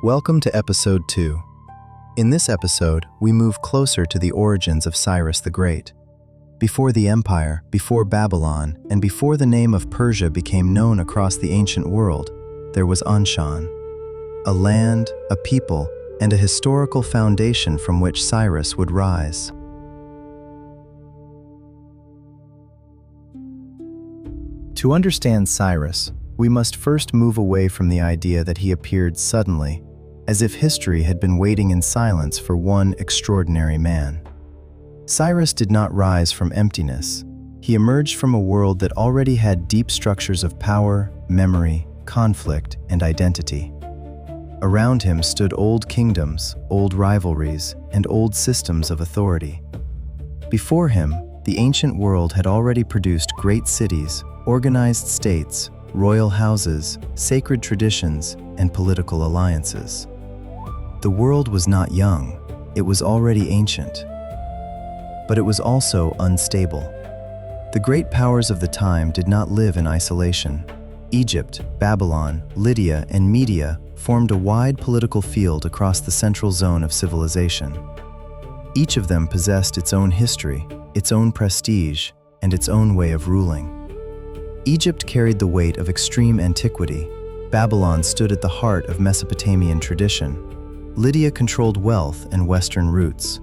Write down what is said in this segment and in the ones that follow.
Welcome to Episode 2. In this episode, we move closer to the origins of Cyrus the Great. Before the empire, before Babylon, and before the name of Persia became known across the ancient world, there was Anshan, a land, a people, and a historical foundation from which Cyrus would rise. To understand Cyrus, we must first move away from the idea that he appeared suddenly, as if history had been waiting in silence for one extraordinary man. Cyrus did not rise from emptiness. He emerged from a world that already had deep structures of power, memory, conflict, and identity. Around him stood old kingdoms, old rivalries, and old systems of authority. Before him, the ancient world had already produced great cities, organized states, royal houses, sacred traditions, and political alliances. The world was not young, it was already ancient. But it was also unstable. The great powers of the time did not live in isolation. Egypt, Babylon, Lydia, and Media formed a wide political field across the central zone of civilization. Each of them possessed its own history, its own prestige, and its own way of ruling. Egypt carried the weight of extreme antiquity. Babylon stood at the heart of Mesopotamian tradition. Lydia controlled wealth and Western roots.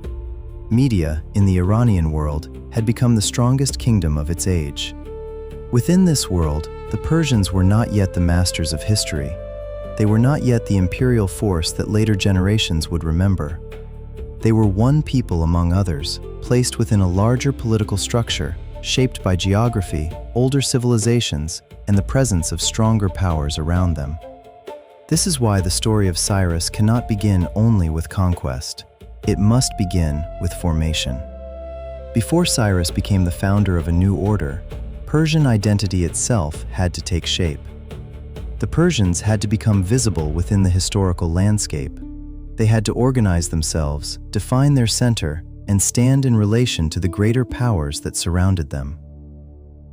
Media, in the Iranian world, had become the strongest kingdom of its age. Within this world, the Persians were not yet the masters of history. They were not yet the imperial force that later generations would remember. They were one people among others, placed within a larger political structure, shaped by geography, older civilizations, and the presence of stronger powers around them. This is why the story of Cyrus cannot begin only with conquest. It must begin with formation. Before Cyrus became the founder of a new order, Persian identity itself had to take shape. The Persians had to become visible within the historical landscape. They had to organize themselves, define their center, and stand in relation to the greater powers that surrounded them.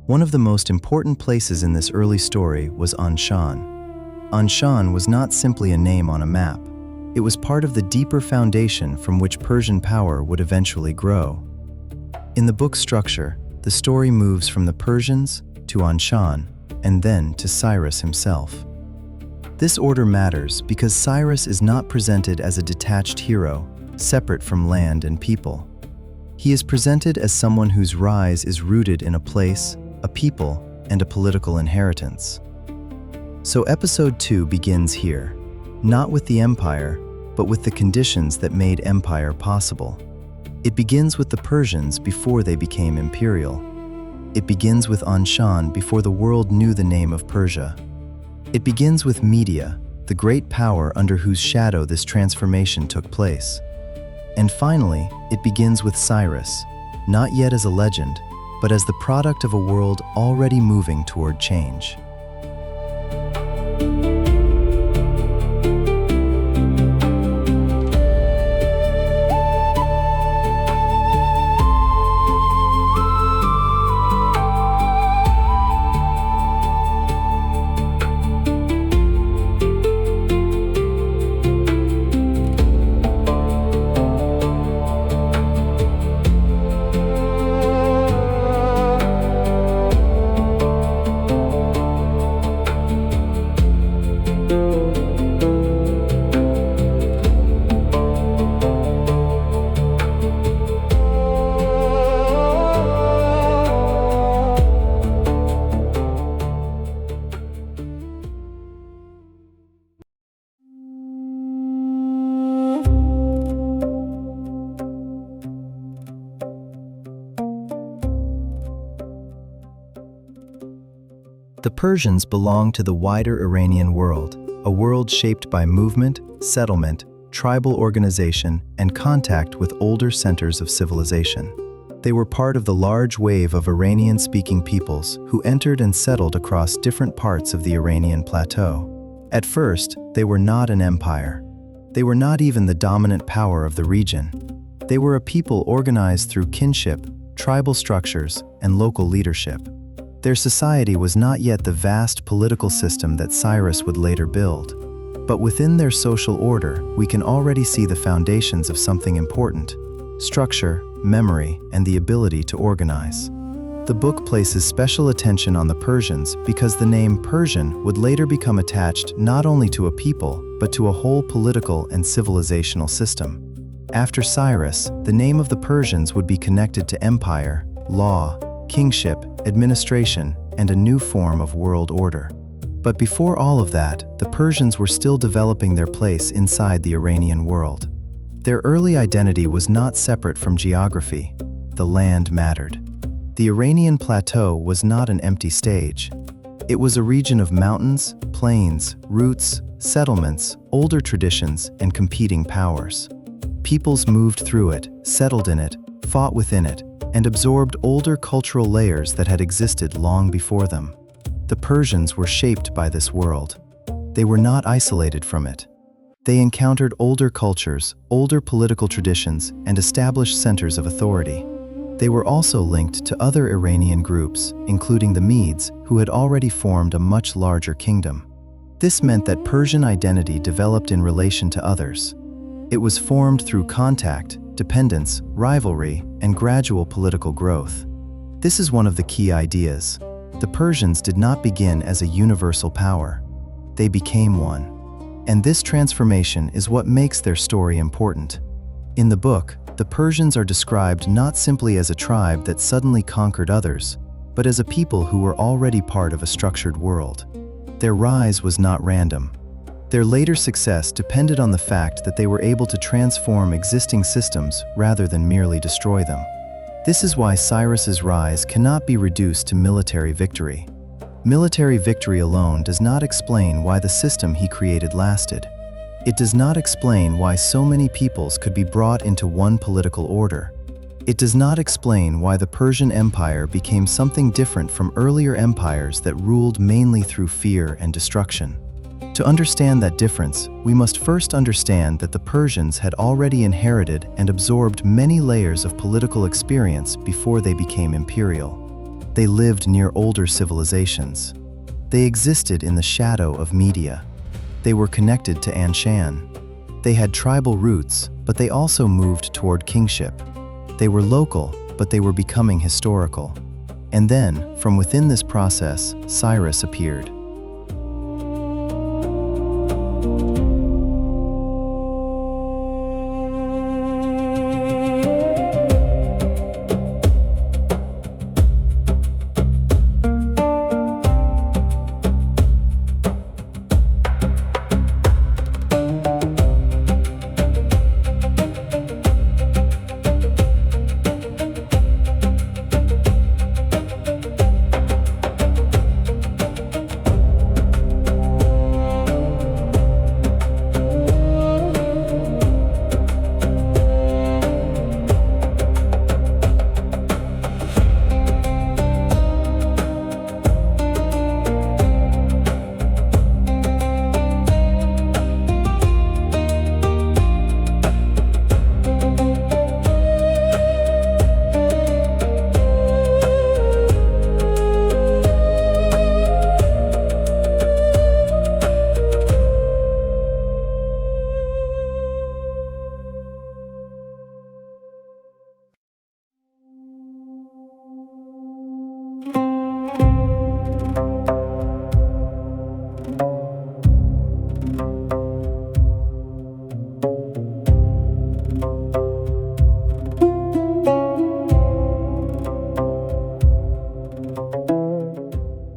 One of the most important places in this early story was Anshan. Anshan was not simply a name on a map. It was part of the deeper foundation from which Persian power would eventually grow. In the book's structure, the story moves from the Persians to Anshan and then to Cyrus himself. This order matters because Cyrus is not presented as a detached hero, separate from land and people. He is presented as someone whose rise is rooted in a place, a people, and a political inheritance. So Episode 2 begins here, not with the empire, but with the conditions that made empire possible. It begins with the Persians before they became imperial. It begins with Anshan before the world knew the name of Persia. It begins with Media, the great power under whose shadow this transformation took place. And finally, it begins with Cyrus, not yet as a legend, but as the product of a world already moving toward change. The Persians belonged to the wider Iranian world, a world shaped by movement, settlement, tribal organization, and contact with older centers of civilization. They were part of the large wave of Iranian-speaking peoples who entered and settled across different parts of the Iranian plateau. At first, they were not an empire. They were not even the dominant power of the region. They were a people organized through kinship, tribal structures, and local leadership. Their society was not yet the vast political system that Cyrus would later build. But within their social order, we can already see the foundations of something important: structure, memory, and the ability to organize. The book places special attention on the Persians because the name Persian would later become attached not only to a people, but to a whole political and civilizational system. After Cyrus, the name of the Persians would be connected to empire, law, kingship, administration, and a new form of world order. But before all of that, the Persians were still developing their place inside the Iranian world. Their early identity was not separate from geography. The land mattered. The Iranian plateau was not an empty stage. It was a region of mountains, plains, roots, settlements, older traditions, and competing powers. Peoples moved through it, settled in it, fought within it, and absorbed older cultural layers that had existed long before them. The Persians were shaped by this world. They were not isolated from it. They encountered older cultures, older political traditions, and established centers of authority. They were also linked to other Iranian groups, including the Medes, who had already formed a much larger kingdom. This meant that Persian identity developed in relation to others. It was formed through contact, dependence, rivalry, and gradual political growth. This is one of the key ideas. The Persians did not begin as a universal power. They became one. And this transformation is what makes their story important. In the book, the Persians are described not simply as a tribe that suddenly conquered others, but as a people who were already part of a structured world. Their rise was not random. Their later success depended on the fact that they were able to transform existing systems rather than merely destroy them. This is why Cyrus's rise cannot be reduced to military victory. Military victory alone does not explain why the system he created lasted. It does not explain why so many peoples could be brought into one political order. It does not explain why the Persian Empire became something different from earlier empires that ruled mainly through fear and destruction. To understand that difference, we must first understand that the Persians had already inherited and absorbed many layers of political experience before they became imperial. They lived near older civilizations. They existed in the shadow of media. They were connected to Anshan. They had tribal roots, but they also moved toward kingship. They were local, but they were becoming historical. And then, from within this process, Cyrus appeared.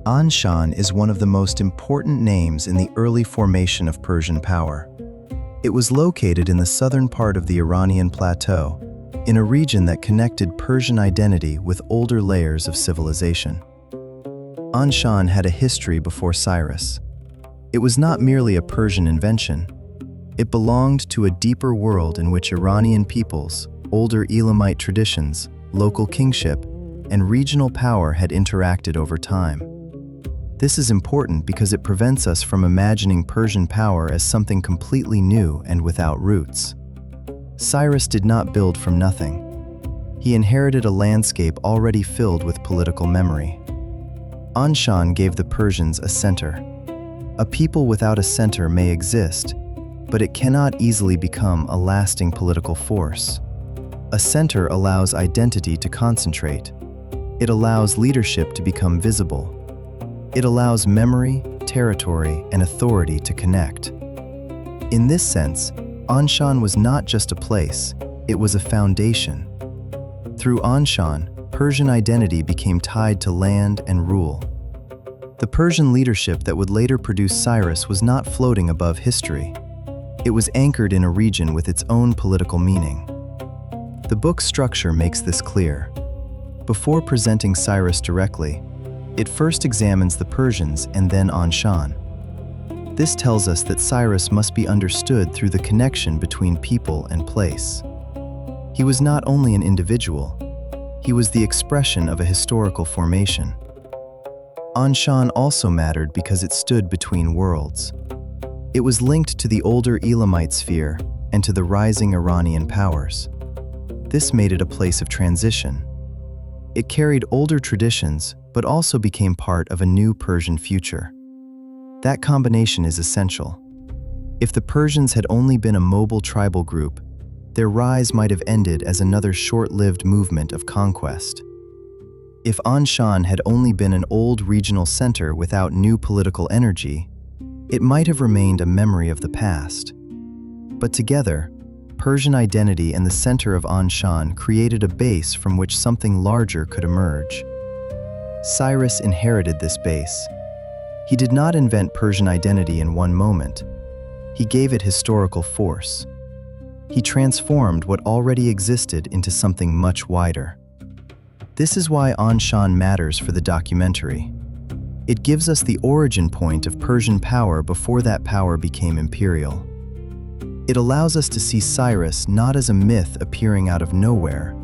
Anshan is one of the most important names in the early formation of Persian power. It was located in the southern part of the Iranian plateau, in a region that connected Persian identity with older layers of civilization. Anshan had a history before Cyrus. It was not merely a Persian invention. It belonged to a deeper world in which Iranian peoples, older Elamite traditions, local kingship, and regional power had interacted over time. This is important because it prevents us from imagining Persian power as something completely new and without roots. Cyrus did not build from nothing. He inherited a landscape already filled with political memory. Anshan gave the Persians a center. A people without a center may exist, but it cannot easily become a lasting political force. A center allows identity to concentrate. It allows leadership to become visible. It allows memory, territory, and authority to connect. In this sense, Anshan was not just a place, it was a foundation. Through Anshan, Persian identity became tied to land and rule. The Persian leadership that would later produce Cyrus was not floating above history. It was anchored in a region with its own political meaning. The book's structure makes this clear. Before presenting Cyrus directly, it first examines the Persians and then Anshan. This tells us that Cyrus must be understood through the connection between people and place. He was not only an individual, he was the expression of a historical formation. Anshan also mattered because it stood between worlds. It was linked to the older Elamite sphere and to the rising Iranian powers. This made it a place of transition. It carried older traditions, but also became part of a new Persian future. That combination is essential. If the Persians had only been a mobile tribal group, their rise might have ended as another short-lived movement of conquest. If Anshan had only been an old regional center without new political energy, it might have remained a memory of the past. But together, Persian identity and the center of Anshan created a base from which something larger could emerge. Cyrus inherited this base. He did not invent Persian identity in one moment. He gave it historical force. He transformed what already existed into something much wider. This is why Anshan matters for the documentary. It gives us the origin point of Persian power before that power became imperial. It allows us to see Cyrus not as a myth appearing out of nowhere,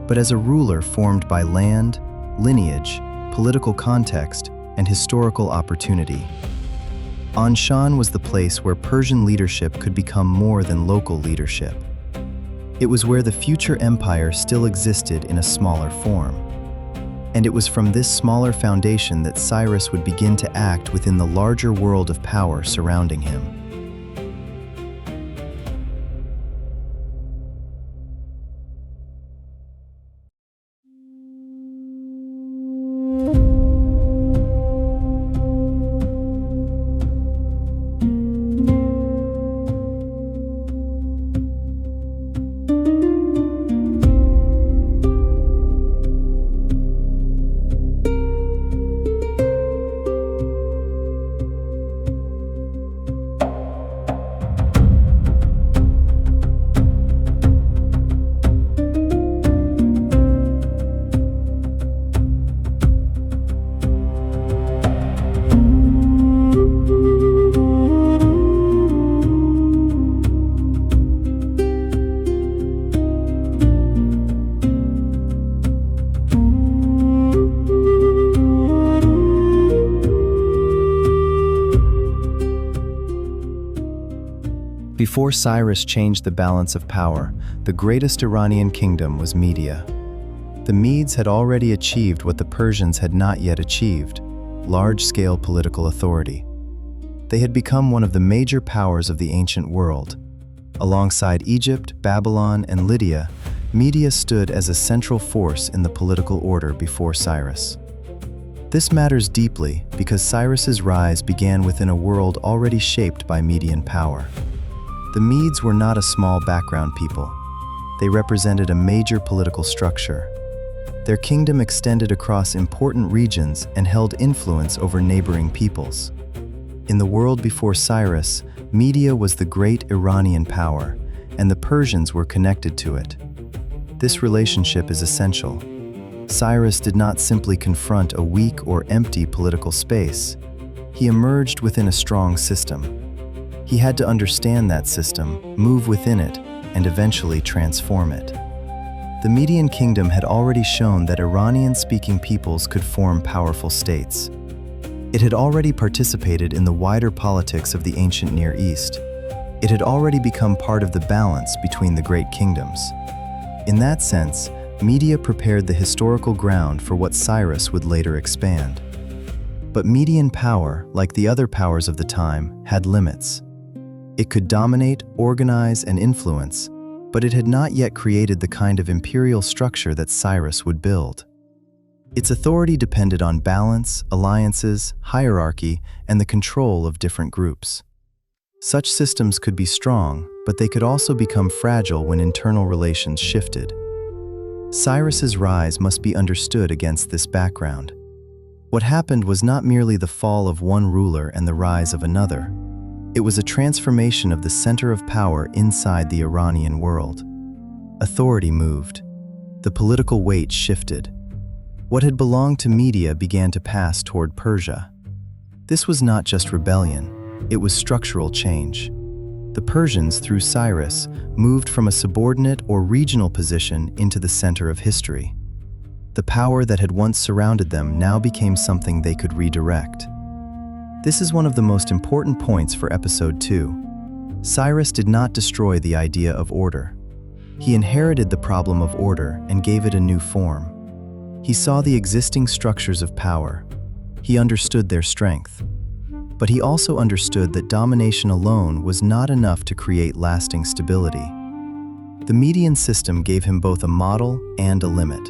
but as a ruler formed by land, lineage, political context, and historical opportunity. Anshan was the place where Persian leadership could become more than local leadership. It was where the future empire still existed in a smaller form. And it was from this smaller foundation that Cyrus would begin to act within the larger world of power surrounding him. Before Cyrus changed the balance of power, the greatest Iranian kingdom was Media. The Medes had already achieved what the Persians had not yet achieved: large-scale political authority. They had become one of the major powers of the ancient world. Alongside Egypt, Babylon, and Lydia, Media stood as a central force in the political order before Cyrus. This matters deeply because Cyrus's rise began within a world already shaped by Median power. The Medes were not a small background people. They represented a major political structure. Their kingdom extended across important regions and held influence over neighboring peoples. In the world before Cyrus, Media was the great Iranian power, and the Persians were connected to it. This relationship is essential. Cyrus did not simply confront a weak or empty political space. He emerged within a strong system. He had to understand that system, move within it, and eventually transform it. The Median kingdom had already shown that Iranian-speaking peoples could form powerful states. It had already participated in the wider politics of the ancient Near East. It had already become part of the balance between the great kingdoms. In that sense, Media prepared the historical ground for what Cyrus would later expand. But Median power, like the other powers of the time, had limits. It could dominate, organize, and influence, but it had not yet created the kind of imperial structure that Cyrus would build. Its authority depended on balance, alliances, hierarchy, and the control of different groups. Such systems could be strong, but they could also become fragile when internal relations shifted. Cyrus's rise must be understood against this background. What happened was not merely the fall of one ruler and the rise of another. It was a transformation of the center of power inside the Iranian world. Authority moved. The political weight shifted. What had belonged to Media began to pass toward Persia. This was not just rebellion, it was structural change. The Persians, through Cyrus, moved from a subordinate or regional position into the center of history. The power that had once surrounded them now became something they could redirect. This is one of the most important points for Episode 2. Cyrus did not destroy the idea of order. He inherited the problem of order and gave it a new form. He saw the existing structures of power. He understood their strength. But he also understood that domination alone was not enough to create lasting stability. The Median system gave him both a model and a limit.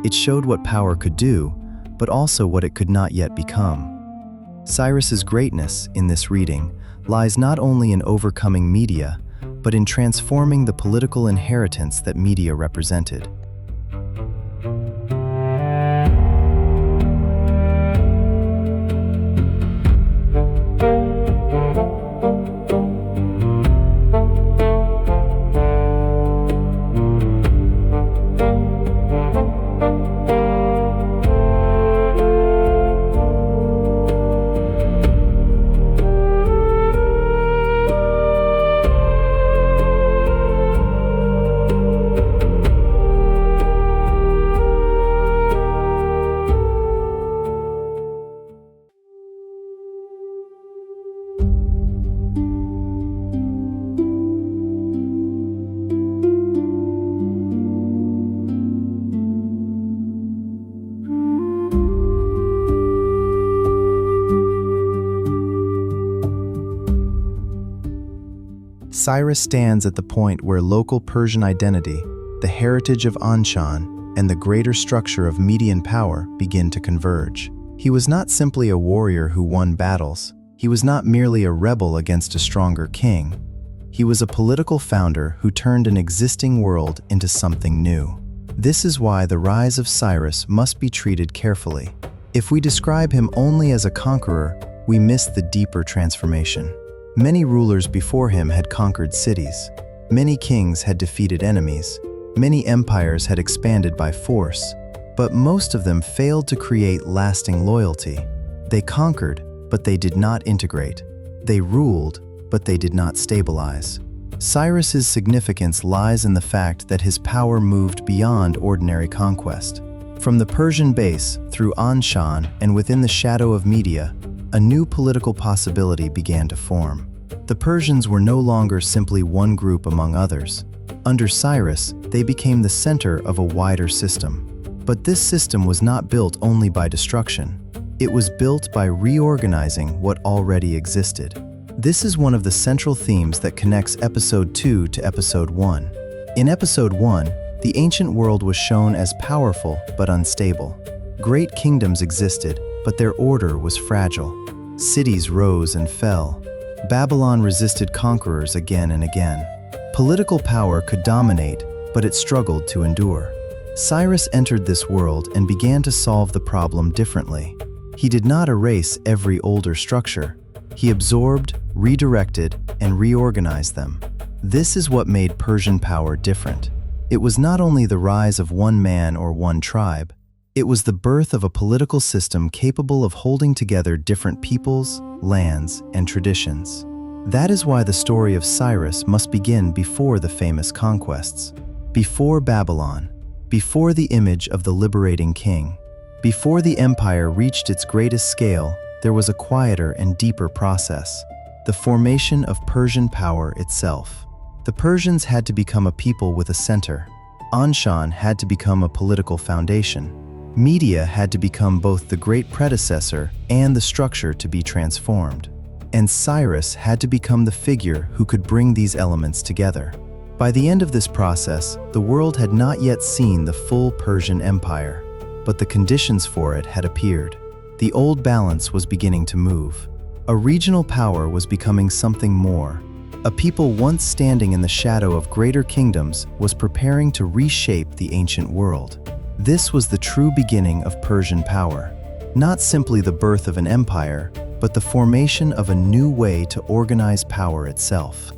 It showed what power could do, but also what it could not yet become. Cyrus's greatness, in this reading, lies not only in overcoming Media, but in transforming the political inheritance that Media represented. Cyrus stands at the point where local Persian identity, the heritage of Anshan, and the greater structure of Median power begin to converge. He was not simply a warrior who won battles. He was not merely a rebel against a stronger king. He was a political founder who turned an existing world into something new. This is why the rise of Cyrus must be treated carefully. If we describe him only as a conqueror, we miss the deeper transformation. Many rulers before him had conquered cities. Many kings had defeated enemies. Many empires had expanded by force. But most of them failed to create lasting loyalty. They conquered, but they did not integrate. They ruled, but they did not stabilize. Cyrus's significance lies in the fact that his power moved beyond ordinary conquest. From the Persian base, through Anshan, and within the shadow of Media, a new political possibility began to form. The Persians were no longer simply one group among others. Under Cyrus, they became the center of a wider system. But this system was not built only by destruction. It was built by reorganizing what already existed. This is one of the central themes that connects Episode 2 to Episode 1. In Episode 1, the ancient world was shown as powerful but unstable. Great kingdoms existed, but their order was fragile. Cities rose and fell. Babylon resisted conquerors again and again. Political power could dominate, but it struggled to endure. Cyrus entered this world and began to solve the problem differently. He did not erase every older structure. He absorbed, redirected, and reorganized them. This is what made Persian power different. It was not only the rise of one man or one tribe. It was the birth of a political system capable of holding together different peoples, lands, and traditions. That is why the story of Cyrus must begin before the famous conquests, before Babylon, before the image of the liberating king. Before the empire reached its greatest scale, there was a quieter and deeper process, the formation of Persian power itself. The Persians had to become a people with a center. Anshan had to become a political foundation. Media had to become both the great predecessor and the structure to be transformed. And Cyrus had to become the figure who could bring these elements together. By the end of this process, the world had not yet seen the full Persian Empire, but the conditions for it had appeared. The old balance was beginning to move. A regional power was becoming something more. A people once standing in the shadow of greater kingdoms was preparing to reshape the ancient world. This was the true beginning of Persian power. Not simply the birth of an empire, but the formation of a new way to organize power itself.